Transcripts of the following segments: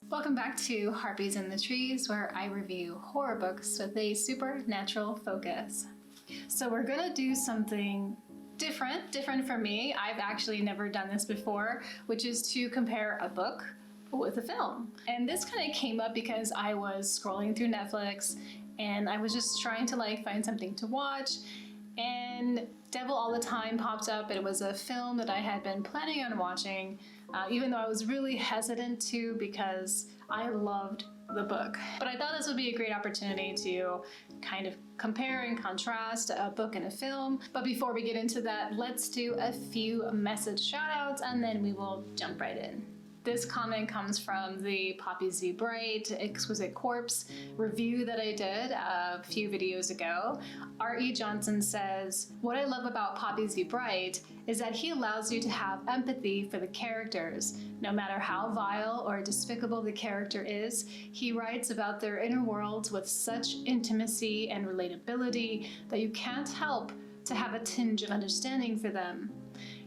Welcome back to Harpies in the Trees, where I review horror books with a supernatural focus. So we're gonna do something different for me. I've actually never done this before, which is to compare a book with a film. And this kind of came up because I was scrolling through Netflix and I was just trying to find something to watch, and Devil All the Time popped up. It was a film that I had been planning on watching, even though I was really hesitant to because I loved the book. But I thought this would be a great opportunity to kind of compare and contrast a book and a film. But before we get into that, let's do a few message shout outs and then we will jump right in. This comment comes from the Poppy Z Bright Exquisite Corpse review that I did a few videos ago. R.E. Johnson says, "What I love about Poppy Z Bright is that he allows you to have empathy for the characters. No matter how vile or despicable the character is, he writes about their inner worlds with such intimacy and relatability that you can't help to have a tinge of understanding for them.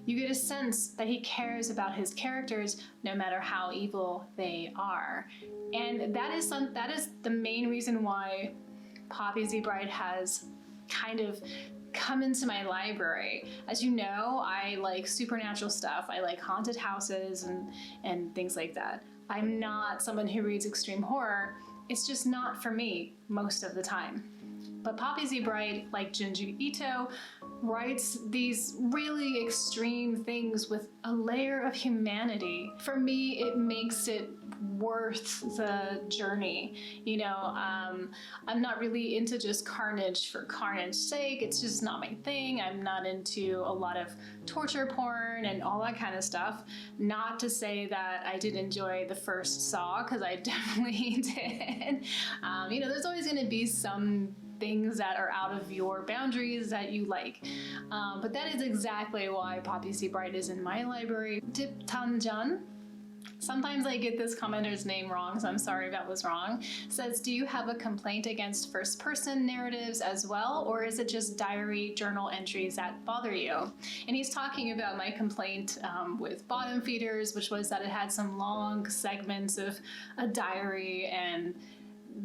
You get a sense that he cares about his characters no matter how evil they are." And that is the main reason why Poppy Z Bright has kind of come into my library. As you know, I like supernatural stuff. I like haunted houses and things like that. I'm not someone who reads extreme horror. It's just not for me most of the time. But Poppy Z Bright, like Junji Ito, writes these really extreme things with a layer of humanity. For me, it makes it worth the journey. You know, I'm not really into just carnage for carnage's sake. It's just not my thing. I'm not into a lot of torture porn and all that kind of stuff. Not to say that I didn't enjoy the first Saw, because I definitely did. You know, there's always going to be some things that are out of your boundaries that you like. But that is exactly why Poppy Z Bright is in my library. Dip Tanjan, sometimes I get this commenter's name wrong, so I'm sorry if that was wrong, says, "Do you have a complaint against first-person narratives as well, or is it just diary journal entries that bother you?" And he's talking about my complaint with Bottom Feeders, which was that it had some long segments of a diary, and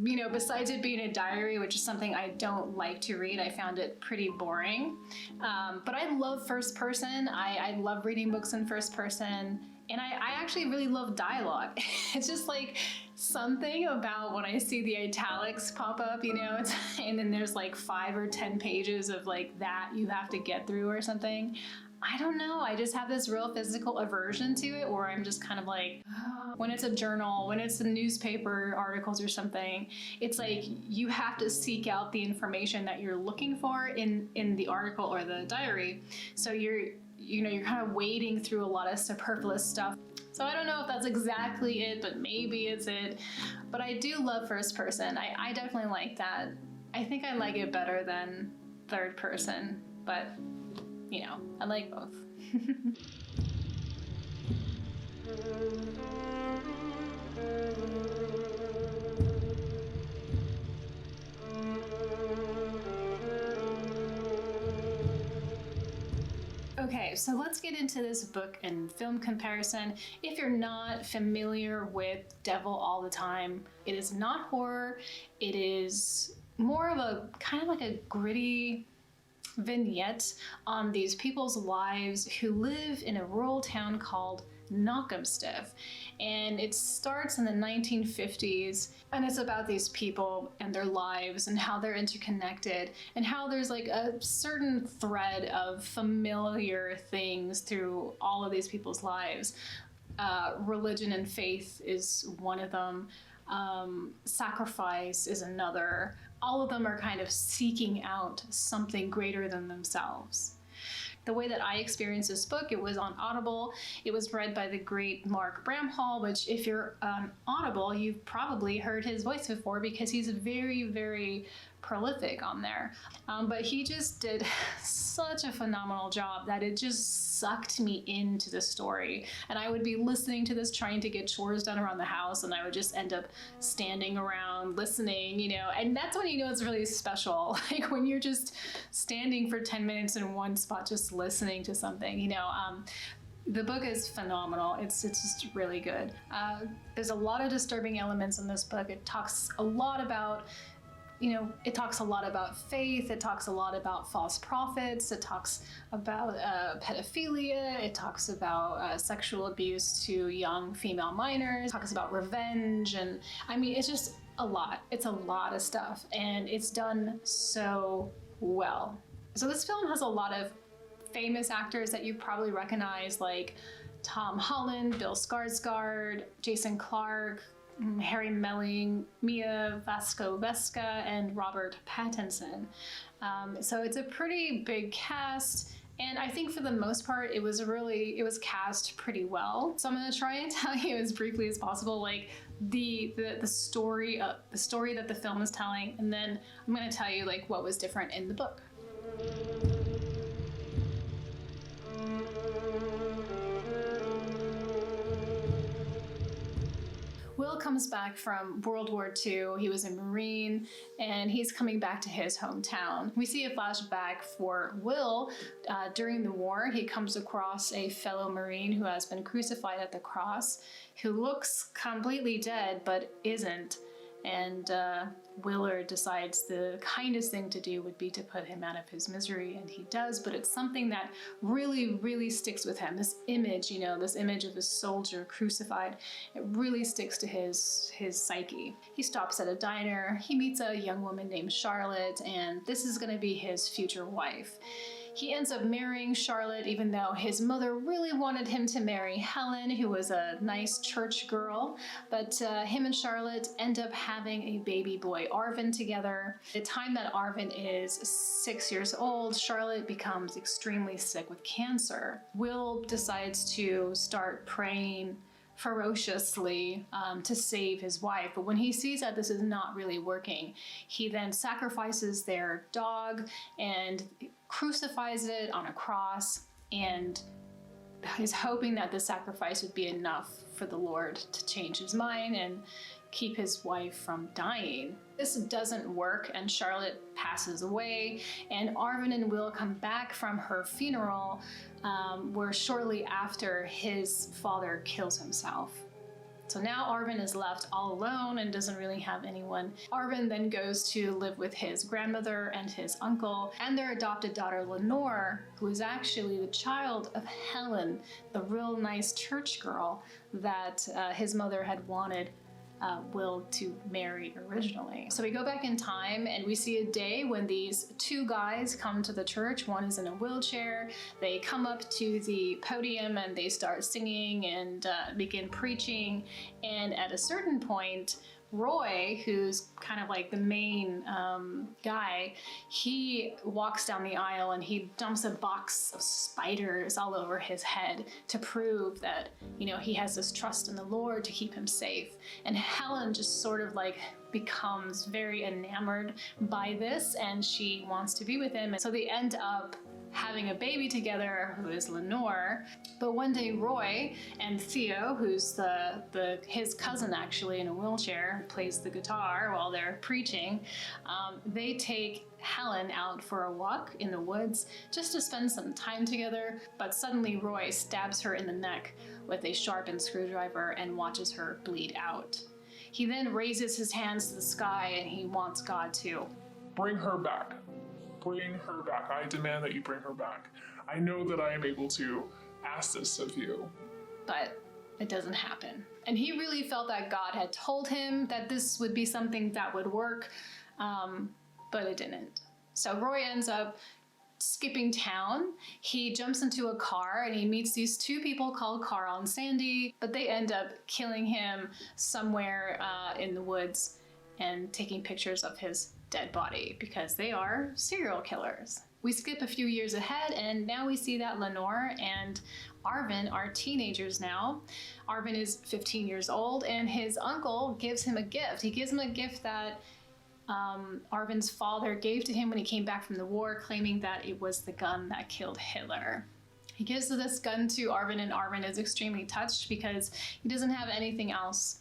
you know, besides it being a diary, which is something I don't like to read, I found it pretty boring. But I love first person. I love reading books in first person. And I actually really love dialogue. It's just like something about when I see the italics pop up, you know, and then there's like 5 or 10 pages of like that you have to get through or something. I don't know, I just have this real physical aversion to it where I'm just kind of like, when it's a journal, when it's a newspaper articles or something, it's like you have to seek out the information that you're looking for in the article or the diary. So you're kind of wading through a lot of superfluous stuff. So I don't know if that's exactly it, but maybe it's it. But I do love first person. I definitely like that. I think I like it better than third person, but you know, I like both. Okay, so let's get into this book and film comparison. If you're not familiar with Devil All the Time, it is not horror. It is more of a kind of like a gritty vignette on these people's lives who live in a rural town called Knockemstiff, and it starts in the 1950s, and it's about these people and their lives and how they're interconnected and how there's like a certain thread of familiar things through all of these people's lives. Religion and faith is one of them. Sacrifice is another. All of them are kind of seeking out something greater than themselves. The way that I experienced this book, it was on Audible. It was read by the great Mark Bramhall, which if you're on Audible, you've probably heard his voice before because he's very, very prolific on there. But he just did such a phenomenal job that it just sucked me into the story. And I would be listening to this, trying to get chores done around the house, and I would just end up standing around listening, you know, and that's when you know it's really special. Like when you're just standing for 10 minutes in one spot, just listening to something, you know. The book is phenomenal. It's just really good. There's a lot of disturbing elements in this book. It talks a lot about, you know, it talks a lot about faith. It talks a lot about false prophets. It talks about pedophilia. It talks about sexual abuse to young female minors. It talks about revenge. And I mean, it's just a lot. It's a lot of stuff, and it's done so well. So this film has a lot of famous actors that you probably recognize, like Tom Holland, Bill Skarsgård, Jason Clarke, Harry Melling, Mia Wasikowska, and Robert Pattinson. So it's a pretty big cast, and I think for the most part it was cast pretty well. So I'm going to try and tell you as briefly as possible, like the story that the film is telling, and then I'm going to tell you like what was different in the book. Will comes back from World War II. He was a Marine, and he's coming back to his hometown. We see a flashback for Will. During the war, he comes across a fellow Marine who has been crucified at the cross, who looks completely dead but isn't. And Willard decides the kindest thing to do would be to put him out of his misery, and he does, but it's something that really, really sticks with him. This image, you know, this image of a soldier crucified, it really sticks to his psyche. He stops at a diner, he meets a young woman named Charlotte, and this is gonna be his future wife. He ends up marrying Charlotte, even though his mother really wanted him to marry Helen, who was a nice church girl. But him and Charlotte end up having a baby boy, Arvin, together. By the time that Arvin is 6 years old, Charlotte becomes extremely sick with cancer. Will decides to start praying ferociously to save his wife, but when he sees that this is not really working, he then sacrifices their dog and crucifies it on a cross, and is hoping that the sacrifice would be enough for the Lord to change his mind and keep his wife from dying. This doesn't work, and Charlotte passes away, and Arvin and Will come back from her funeral, where shortly after his father kills himself. So now Arvin is left all alone and doesn't really have anyone. Arvin then goes to live with his grandmother and his uncle and their adopted daughter Lenore, who is actually the child of Helen, the real nice church girl that his mother had wanted Will to marry originally. So we go back in time and we see a day when these two guys come to the church. One is in a wheelchair. They come up to the podium and they start singing and begin preaching. And at a certain point, Roy, who's kind of like the main guy, he walks down the aisle and he dumps a box of spiders all over his head to prove that, you know, he has this trust in the Lord to keep him safe. And Helen just sort of like becomes very enamored by this, and she wants to be with him. And so they end up having a baby together, who is Lenore. But one day Roy and Theo, who's his cousin actually in a wheelchair, who plays the guitar while they're preaching, they take Helen out for a walk in the woods just to spend some time together. But suddenly Roy stabs her in the neck with a sharpened screwdriver and watches her bleed out. He then raises his hands to the sky and he wants God to bring her back. Bring her back. I demand that you bring her back. I know that I am able to ask this of you. But it doesn't happen. And he really felt that God had told him that this would be something that would work, but it didn't. So Roy ends up skipping town. He jumps into a car and he meets these two people called Carl and Sandy, but they end up killing him somewhere in the woods and taking pictures of his dead body because they are serial killers. We skip a few years ahead and now we see that Lenore and Arvin are teenagers now. Arvin is 15 years old and his uncle gives him a gift. He gives him a gift that Arvin's father gave to him when he came back from the war, claiming that it was the gun that killed Hitler. He gives this gun to Arvin, and Arvin is extremely touched because he doesn't have anything else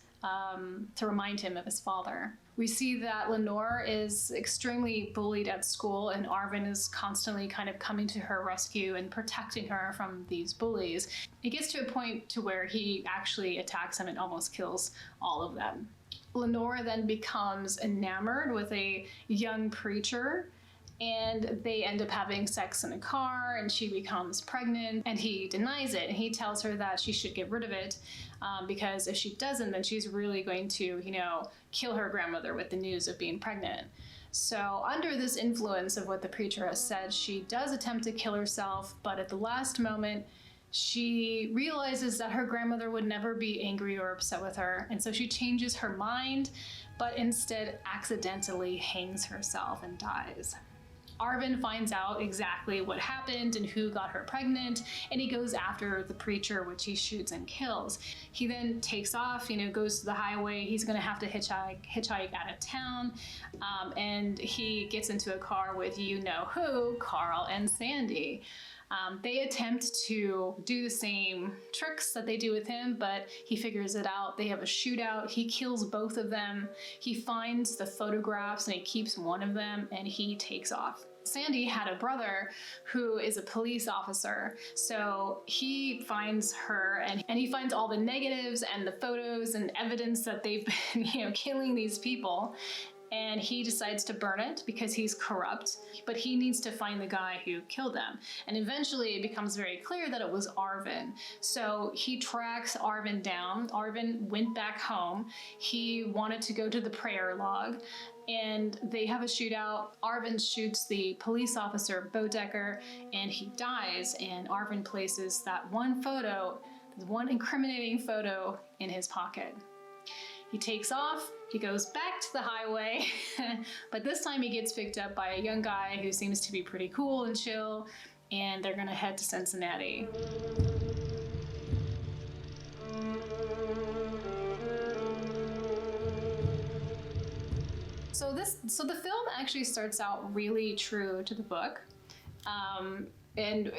to remind him of his father. We see that Lenore is extremely bullied at school, and Arvin is constantly kind of coming to her rescue and protecting her from these bullies. It gets to a point to where he actually attacks them and almost kills all of them. Lenore then becomes enamored with a young preacher, and they end up having sex in a car, and she becomes pregnant, and he denies it, and he tells her that she should get rid of it because if she doesn't, then she's really going to, kill her grandmother with the news of being pregnant. So under this influence of what the preacher has said, she does attempt to kill herself, but at the last moment, she realizes that her grandmother would never be angry or upset with her, and so she changes her mind, but instead accidentally hangs herself and dies. Arvin finds out exactly what happened and who got her pregnant, and he goes after the preacher, which he shoots and kills. He then takes off, goes to the highway. He's going to have to hitchhike out of town, and he gets into a car with you-know-who, Carl and Sandy. They attempt to do the same tricks that they do with him, but he figures it out. They have a shootout. He kills both of them. He finds the photographs and he keeps one of them, and he takes off. Sandy had a brother who is a police officer, so he finds her and he finds all the negatives and the photos and evidence that they've been, killing these people. And he decides to burn it because he's corrupt, but he needs to find the guy who killed them. And eventually it becomes very clear that it was Arvin. So he tracks Arvin down. Arvin went back home. He wanted to go to the prayer log, and they have a shootout. Arvin shoots the police officer, Bodecker, and he dies. And Arvin places that one incriminating photo in his pocket. He takes off, he goes back to the highway, but this time he gets picked up by a young guy who seems to be pretty cool and chill, and they're gonna head to Cincinnati. So the film actually starts out really true to the book. And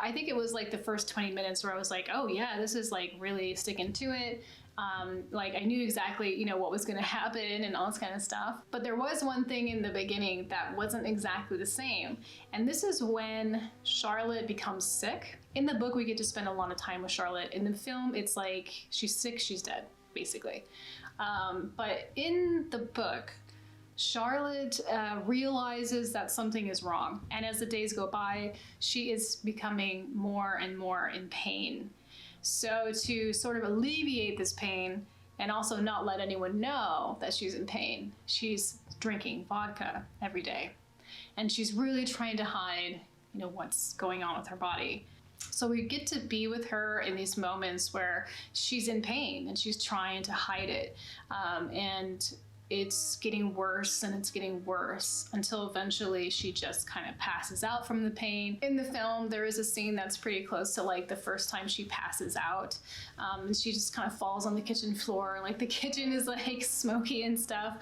I think it was like the first 20 minutes where I was like, oh yeah, this is like really sticking to it. I knew exactly, what was going to happen and all this kind of stuff. But there was one thing in the beginning that wasn't exactly the same. And this is when Charlotte becomes sick. In the book, we get to spend a lot of time with Charlotte. In the film, it's like she's sick, she's dead, basically. But in the book, Charlotte realizes that something is wrong. And as the days go by, she is becoming more and more in pain. So to sort of alleviate this pain and also not let anyone know that she's in pain, she's drinking vodka every day. And she's really trying to hide, what's going on with her body. So we get to be with her in these moments where she's in pain and she's trying to hide it. And it's getting worse and it's getting worse until eventually she just kind of passes out from the pain. In the film, there is a scene that's pretty close to like the first time she passes out. And she just kind of falls on the kitchen floor. Like the kitchen is like smoky and stuff.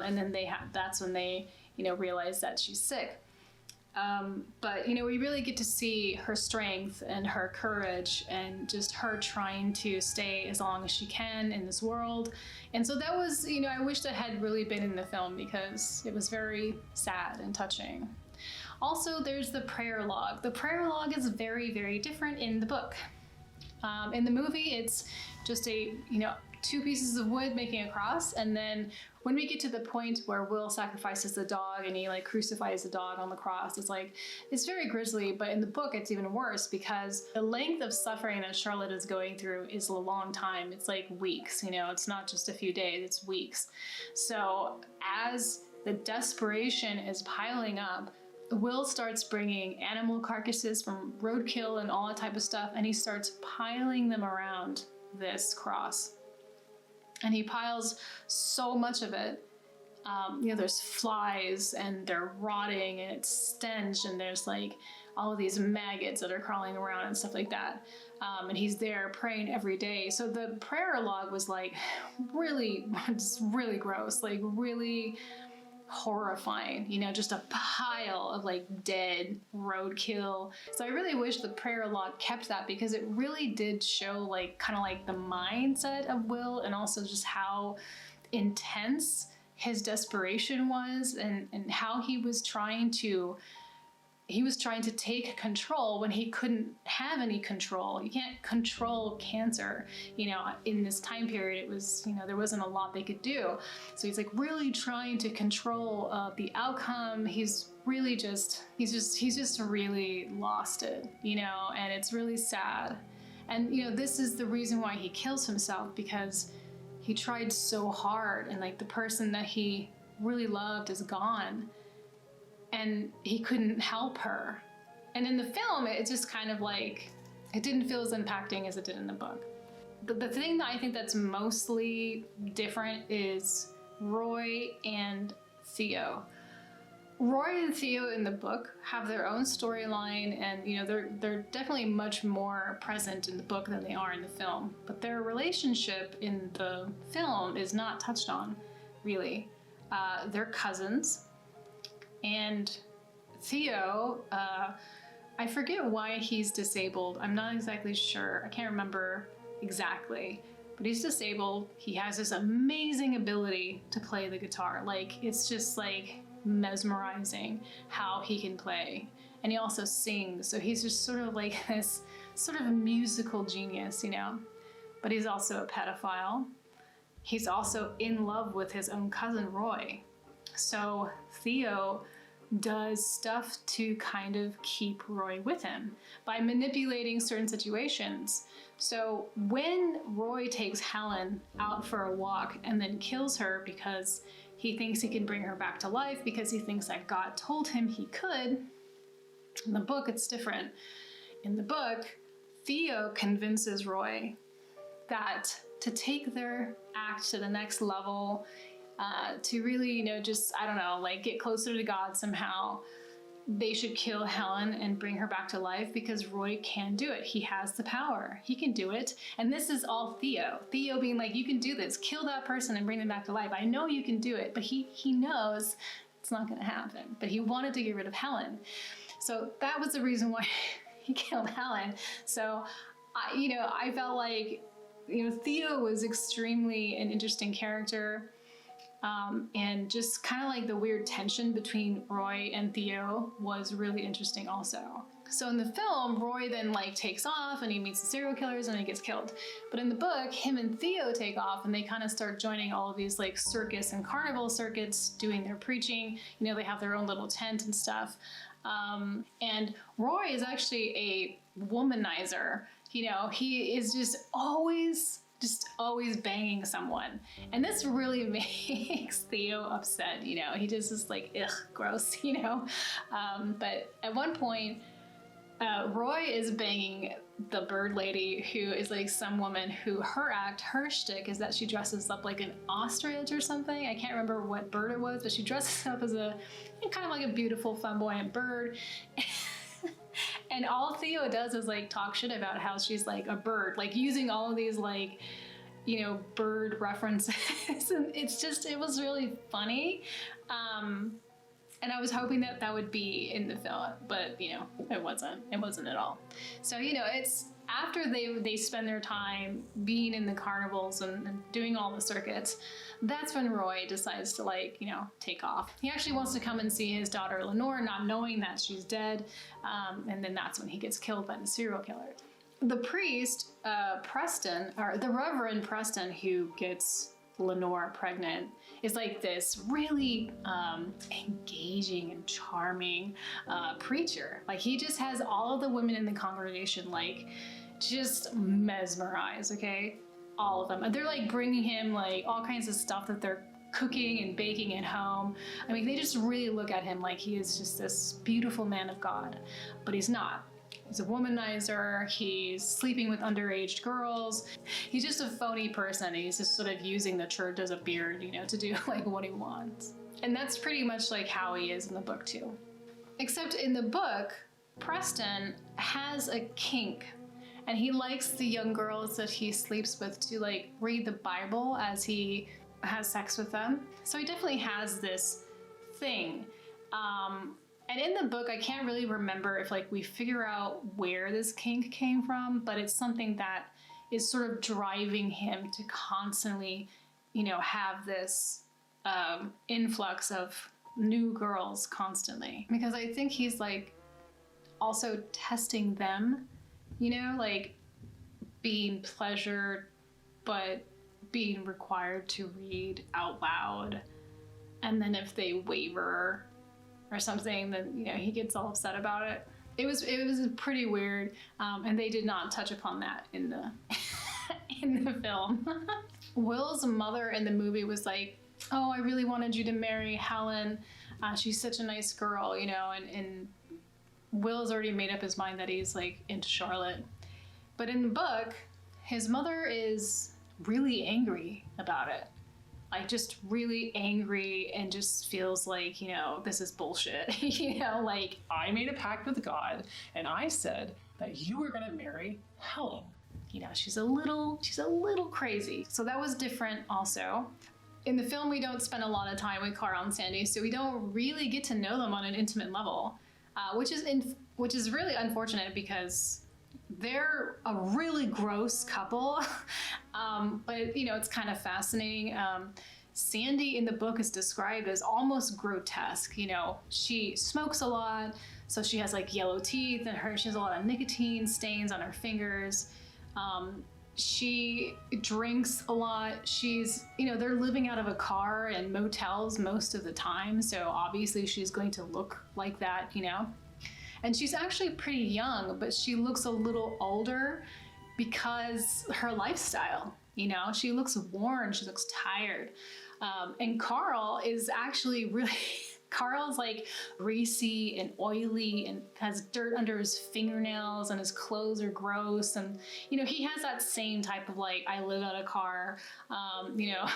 And then that's when they, realize that she's sick. But we really get to see her strength and her courage and just her trying to stay as long as she can in this world. And so that was, I wish that had really been in the film because it was very sad and touching. Also, there's the prayer log. The prayer log is very, very different in the book. In the movie, it's just two pieces of wood making a cross, and then when we get to the point where Will sacrifices the dog and he crucifies the dog on the cross, it's very grisly, but in the book it's even worse because the length of suffering that Charlotte is going through is a long time. It's like weeks, it's not just a few days, it's weeks. So as the desperation is piling up, Will starts bringing animal carcasses from roadkill and all that type of stuff, and he starts piling them around this cross. And he piles so much of it. There's flies and they're rotting and it's stench and there's all of these maggots that are crawling around and stuff like that. And he's there praying every day. So the prayer log was really, just really gross, really horrifying, you know, just a pile of like dead roadkill. So I really wish the prayer log kept that, because it really did show like kind of like the mindset of Will, and also just how intense his desperation was, and how he was trying to take control when he couldn't have any control. You can't control cancer. You know, in this time period, it was, you know, there wasn't a lot they could do. So he's like really trying to control the outcome. He's just really lost it, you know, and it's really sad. And, you know, this is the reason why he kills himself, because he tried so hard, and like the person that he really loved is gone, and he couldn't help her. And in the film, it's just kind of like, it didn't feel as impacting as it did in the book. The thing that I think that's mostly different is Roy and Theo. Roy and Theo in the book have their own storyline, and you know, they're definitely much more present in the book than they are in the film. But their relationship in the film is not touched on, really. They're cousins. And Theo, I forget why he's disabled. I'm not exactly sure. I can't remember exactly. But he's disabled. He has this amazing ability to play the guitar. Like, it's just like mesmerizing how he can play. And he also sings. So he's just sort of like this sort of musical genius, you know. But he's also a pedophile. He's also in love with his own cousin, Roy. So Theo does stuff to kind of keep Roy with him by manipulating certain situations. So when Roy takes Helen out for a walk and then kills her because he thinks he can bring her back to life, because he thinks that God told him he could, in the book it's different. In the book, Theo convinces Roy that to take their act to the next level, to really, you know, just, I don't know, like get closer to God somehow, they should kill Helen and bring her back to life, because Roy can do it. He has the power. He can do it. And this is all Theo. Theo being like, you can do this. Kill that person and bring them back to life. I know you can do it. But he knows it's not going to happen. But he wanted to get rid of Helen. So that was the reason why he killed Helen. So, I felt like, Theo was extremely an interesting character. And just kind of like the weird tension between Roy and Theo was really interesting also. So in the film, Roy then like takes off and he meets the serial killers and he gets killed. But in the book, him and Theo take off and they kind of start joining all of these like circus and carnival circuits, doing their preaching. They have their own little tent and stuff. And Roy is actually a womanizer. He is just always banging someone. And this really makes Theo upset, he just is like, ugh, gross, But at one point, Roy is banging the bird lady, who is like some woman who her shtick is that she dresses up like an ostrich or something. I can't remember what bird it was, but she dresses up as a kind of like a beautiful flamboyant bird. And all Theo does is like talk shit about how she's like a bird, like using all of these like, bird references. And it was really funny. And I was hoping that would be in the film, but it wasn't at all. So, it's after they spend their time being in the carnivals and doing all the circuits, that's when Roy decides to take off. He actually wants to come and see his daughter Lenore, not knowing that she's dead. And then that's when he gets killed by the serial killer. The priest, Preston, or the Reverend Preston, who gets Lenore pregnant, is like this really engaging and charming preacher. Like, he just has all of the women in the congregation like just mesmerized, okay? All of them. And they're like bringing him like all kinds of stuff that they're cooking and baking at home. I mean, they just really look at him like he is just this beautiful man of God, but he's not. He's a womanizer, he's sleeping with underage girls. He's just a phony person, and he's just sort of using the church as a beard, to do like what he wants. And that's pretty much like how he is in the book too. Except in the book, Preston has a kink, and he likes the young girls that he sleeps with to read the Bible as he has sex with them. So he definitely has this thing. And in the book, I can't really remember if like we figure out where this kink came from, but it's something that is sort of driving him to constantly, you know, have this influx of new girls constantly. Because I think he's like also testing them, you know, like being pleasured, but being required to read out loud. And then if they waver or something, then, you know, he gets all upset about it. It was pretty weird, and they did not touch upon that in the in the film. Will's mother in the movie was like, "Oh, I really wanted you to marry Helen. She's such a nice girl," you know, and Will's already made up his mind that he's like into Charlotte. But in the book, his mother is really angry about it. Like just really angry and just feels like, you know, this is bullshit. You know, like, I made a pact with God and I said that you were gonna marry Helen. You know, she's a little crazy. So that was different also. In the film, we don't spend a lot of time with Carl and Sandy, so we don't really get to know them on an intimate level, which is really unfortunate because they're a really gross couple. But you know, it's kind of fascinating. Sandy in the book is described as almost grotesque. You know, she smokes a lot, so she has like yellow teeth, and she has a lot of nicotine stains on her fingers. She drinks a lot. She's, you know, they're living out of a car and motels most of the time, so obviously she's going to look like that, you know. And she's actually pretty young, but she looks a little older because her lifestyle, you know, she looks worn, she looks tired. And Carl is actually really, Carl's like greasy and oily and has dirt under his fingernails and his clothes are gross. And, you know, he has that same type of like, I live out of a car, you know,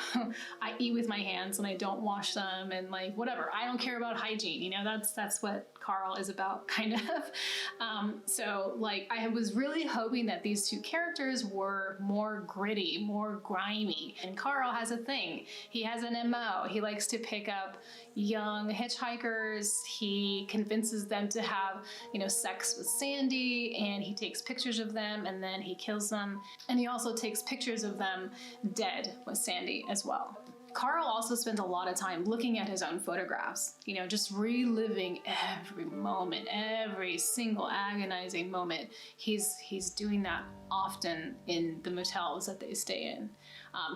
I eat with my hands and I don't wash them and like, whatever. I don't care about hygiene. You know, that's what Carl is about, kind of. So like, I was really hoping that these two characters were more gritty, more grimy. And Carl has a thing. He has an MO. He likes to pick up young hitchhikers. He convinces them to have, you know, sex with Sandy, and he takes pictures of them and then he kills them. And he also takes pictures of them dead with Sandy as well. Carl also spends a lot of time looking at his own photographs, you know, just reliving every moment, every single agonizing moment. He's doing that often in the motels that they stay in.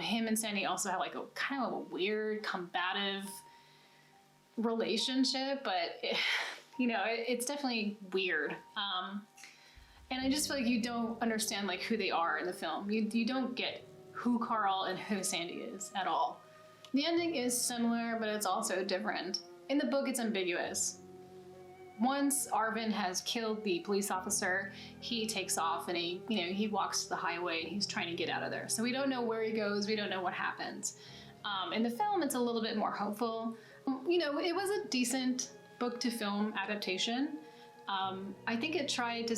Him and Sandy also have like a kind of a weird, combative relationship, but you know, it's definitely weird. And I just feel like you don't understand like who they are in the film. You don't get who Carl and who Sandy is at all. The ending is similar, but it's also different. In the book, it's ambiguous. Once Arvin has killed the police officer, he takes off and he walks to the highway and he's trying to get out of there. So we don't know where he goes. We don't know what happens. In the film, it's a little bit more hopeful. You know, it was a decent book to film adaptation. I think it tried to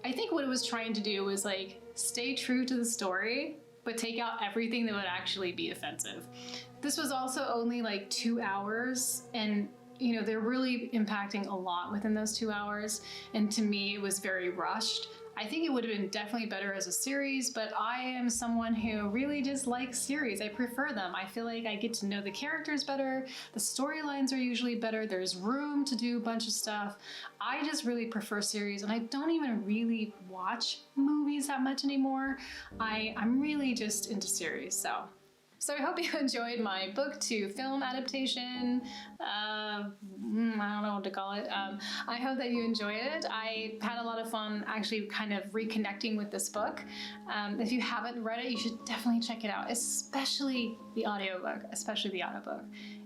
I think what it was trying to do was like stay true to the story, but take out everything that would actually be offensive. This was also only like 2 hours, and you know, they're really impacting a lot within those 2 hours. And to me, it was very rushed. I think it would have been definitely better as a series, but I am someone who really just likes series. I prefer them. I feel like I get to know the characters better. The storylines are usually better. There's room to do a bunch of stuff. I just really prefer series, and I don't even really watch movies that much anymore. I'm really just into series, So I hope you enjoyed my book to film adaptation. I don't know what to call it. I hope that you enjoyed it. I had a lot of fun actually kind of reconnecting with this book. If you haven't read it, you should definitely check it out, especially the audiobook,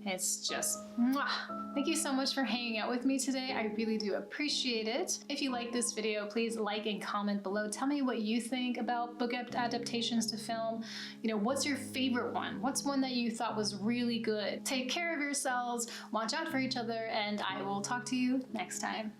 It's just, mwah. Thank you so much for hanging out with me today. I really do appreciate it. If you like this video, please like and comment below. Tell me what you think about book adaptations to film. You know, what's your favorite one? What's one that you thought was really good? Take care of yourselves, watch out for each other, and I will talk to you next time.